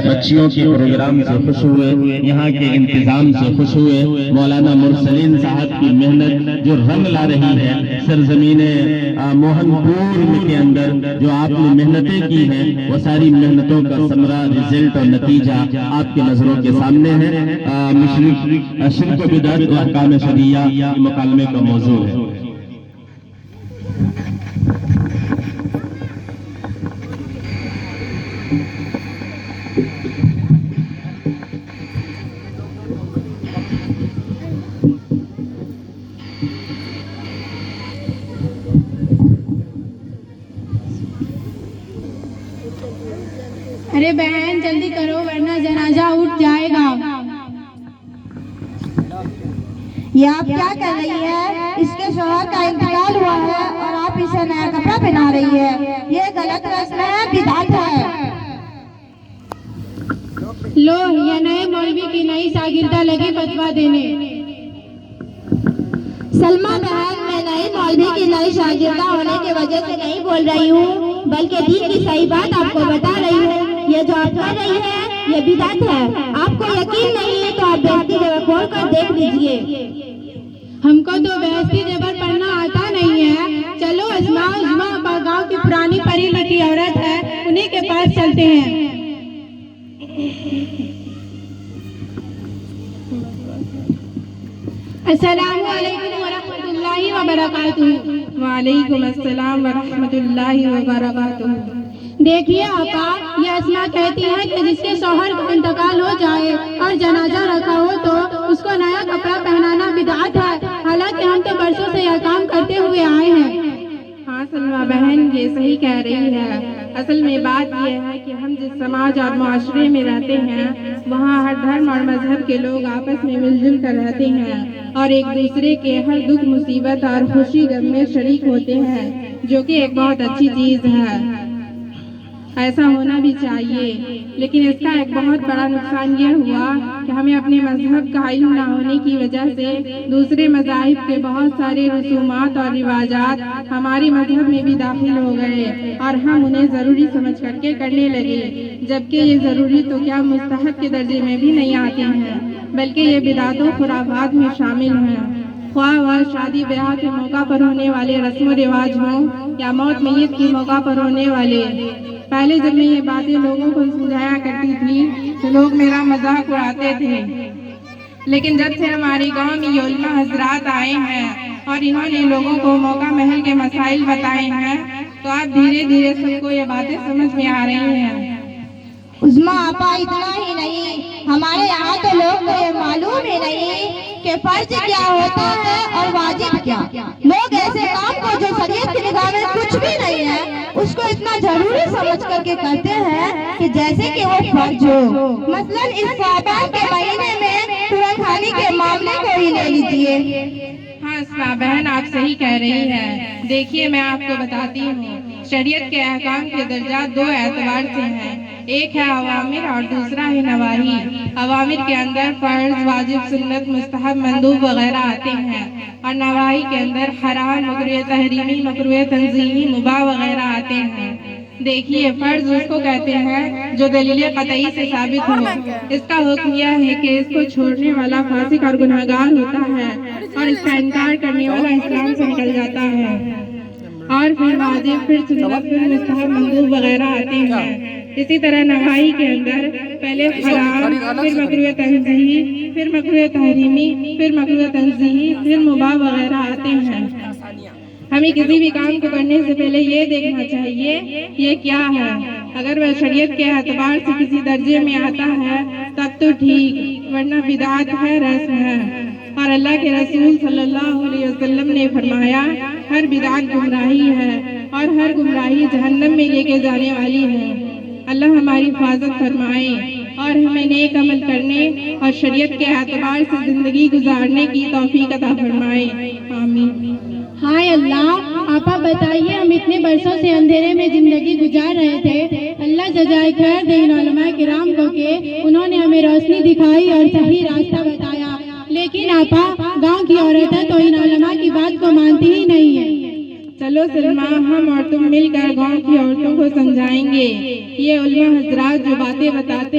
بچیوں کے پروگرام سے خوش ہوئے، یہاں کے انتظام سے خوش ہوئے، مولانا مرسلین صاحب کی محنت جو رنگ لا رہی ہے سرزمین موہن پور کے اندر، جو آپ نے محنتیں کی ہیں، وہ ساری محنتوں کا ثمرہ، رزلٹ اور نتیجہ آپ کے نظروں کے سامنے ہے۔ شرک و بدعت و احکام شرعیہ یہ مکالمے کا موضوع ہے۔ ارے بہن جلدی کرو ورنہ جنازہ اٹھ جائے گا۔ یہ آپ کیا کر رہی ہے؟ اس کے شوہر کا انتقال ہوا ہے اور آپ اسے نیا کپڑا پہنا رہی ہے، یہ غلط رسم ہے، بدعت ہے۔ لو یہ نئے مولوی کی نئی شاگردہ لگی فتویٰ دینے۔ سلمہ بہن، میں نئی مولوی کی نئی شاگردہ ہونے کی وجہ سے نہیں بول رہی ہوں، بلکہ دین کی صحیح بات آپ کو بتا رہی ہوں۔ یہ جو آپ کر رہی ہے یہ بدعت ہے۔ آپ کو یقین نہیں ہے تو آپ بیہستی جبر کھول کر دیکھ لیجئے۔ ہم کو تو بیہستی جبر پڑھنا آتا نہیں ہے۔ چلو اسماء اپا گاؤں کی پرانی پڑھی لکھی عورت ہے، انہی کے پاس چلتے ہیں۔ السلام علیکم ورحمۃ اللہ وبرکاتہ۔ وعلیکم السلام ورحمۃ اللہ وبرکاتہ۔ دیکھیے آقا، یہ اسماء کہتی ہے کہ جس کے شوہر کا انتقال ہو جائے اور جنازہ رکھا ہو تو اس کو نیا کپڑا پہنانا بدعت ہے، حالانکہ ہم تو برسوں سے یہ کام کرتے ہوئے آئے ہیں۔ ہاں سلمہ بہن، یہ صحیح کہہ رہی ہے۔ اصل میں بات یہ ہے کہ ہم جس سماج اور معاشرے میں رہتے ہیں وہاں ہر دھرم اور مذہب کے لوگ آپس میں مل جل کر رہتے ہیں اور ایک دوسرے کے ہر دکھ مصیبت اور خوشی غم میں شریک ہوتے ہیں، جو کہ ایک بہت اچھی چیز ہے، ایسا ہونا بھی چاہیے۔ لیکن اس کا ایک بہت بڑا نقصان یہ ہوا کہ ہمیں اپنے مذہب کا علم نہ ہونے کی وجہ سے دوسرے مذاہب کے بہت سارے رسومات اور رواجات ہمارے مذہب میں بھی داخل ہو گئے اور ہم انہیں ضروری سمجھ کر کے کرنے لگے، جبکہ یہ ضروری تو کیا مستحب کے درجے میں بھی نہیں آتے ہیں، بلکہ یہ بدعات و خرافات میں شامل ہیں۔ خواہ وہ شادی بیاہ کے موقع پر ہونے والے رسم و رواج ہوں یا موت میت کے موقع پر ہونے والے۔ پہلے جب میں یہ باتیں لوگوں کو سمجھایا کرتی تھی تو لوگ میرا مذاق اڑاتے تھے، لیکن جب سے ہمارے گاؤں میں یہ علماء حضرات آئے ہیں اور انہوں نے لوگوں کو موقع محل کے مسائل بتائے ہیں تو اب دھیرے دھیرے سب کو یہ باتیں سمجھ میں آ رہی ہیں۔ عظمیٰ آپا، اتنا ہی نہیں، ہمارے یہاں تو لوگ کو یہ معلوم ہی نہیں کہ فرض کیا ہوتا ہے اور واجب کیا۔ لوگ ایسے کام کو جو شریعت کی نگاہ میں کچھ بھی نہیں ہے اس کو اتنا ضروری سمجھ کر کے کرتے ہیں کہ جیسے کہ وہ فرض ہو۔ مثلاً اس شعبان کے مہینے میں ترنت خانی کے معاملے کو ہی لے لیجئے۔ ہاں اسماء بہن، آپ صحیح کہہ رہی ہیں۔ دیکھیے میں آپ کو بتاتی ہوں، شریعت کے احکام کے درجات دو اعتبار سے ہیں، ایک ہے اوامر اور دوسرا ہے نواہی۔ اوامر کے اندر فرض، واجب، سنت، مستحب، مندوب وغیرہ آتے ہیں اور نواہی کے اندر حرام، مکروہ تحریمی، مکروہ تنزیہی، مباح وغیرہ آتے ہیں۔ دیکھیے فرض اس کو کہتے ہیں جو دلیل قطعی سے ثابت ہو، اس کا حکم یہ ہے کہ اس کو چھوڑنے والا فاسق اور گناہگار ہوتا ہے اور اس کا انکار کرنے والا اسلام سے نکل جاتا ہے۔ اور پھر واجب، پھر سنت، پھر مستحب، مندوب وغیرہ آتے ہیں۔ اسی طرح نواہی کے اندر پہلے حرام، پھر مکروہ تنزیہی، پھر مکروہ تحریمی، پھر مکروہ تنزیہی، پھر مباح وغیرہ آتے ہیں۔ ہمیں کسی بھی کام کو کرنے سے پہلے یہ دیکھنا چاہیے یہ کیا ہے، اگر وہ شریعت کے اعتبار سے کسی درجے میں آتا ہے تب تو ٹھیک، ورنہ بدعت ہے، رسم ہے۔ اور اللہ کے رسول صلی اللہ علیہ وسلم نے فرمایا ہر بدعت گمراہی ہے اور ہر گمراہی جہنم میں لے کے جانے والی ہے۔ اللہ ہماری حفاظت فرمائے اور ہمیں نیک عمل کرنے اور شریعت کے اعتبار سے زندگی گزارنے کی توفیق عطا فرمائے، آمین۔ ہائے اللہ، آپا بتائیے ہم اتنے برسوں سے اندھیرے میں زندگی گزار رہے تھے، اللہ جزائے خیر دے ان علماء کرام کو کہ انہوں نے ہمیں روشنی دکھائی اور صحیح راستہ بتایا، لیکن آپا گاؤں کی عورتیں تو ان علماء کی بات کو مانتی ہی نہیں ہیں۔ چلو سلمہ، ہم اور تم مل کر گاؤں کی عورتوں کو سمجھائیں گے، یہ علماء حضرات جو باتیں بتاتے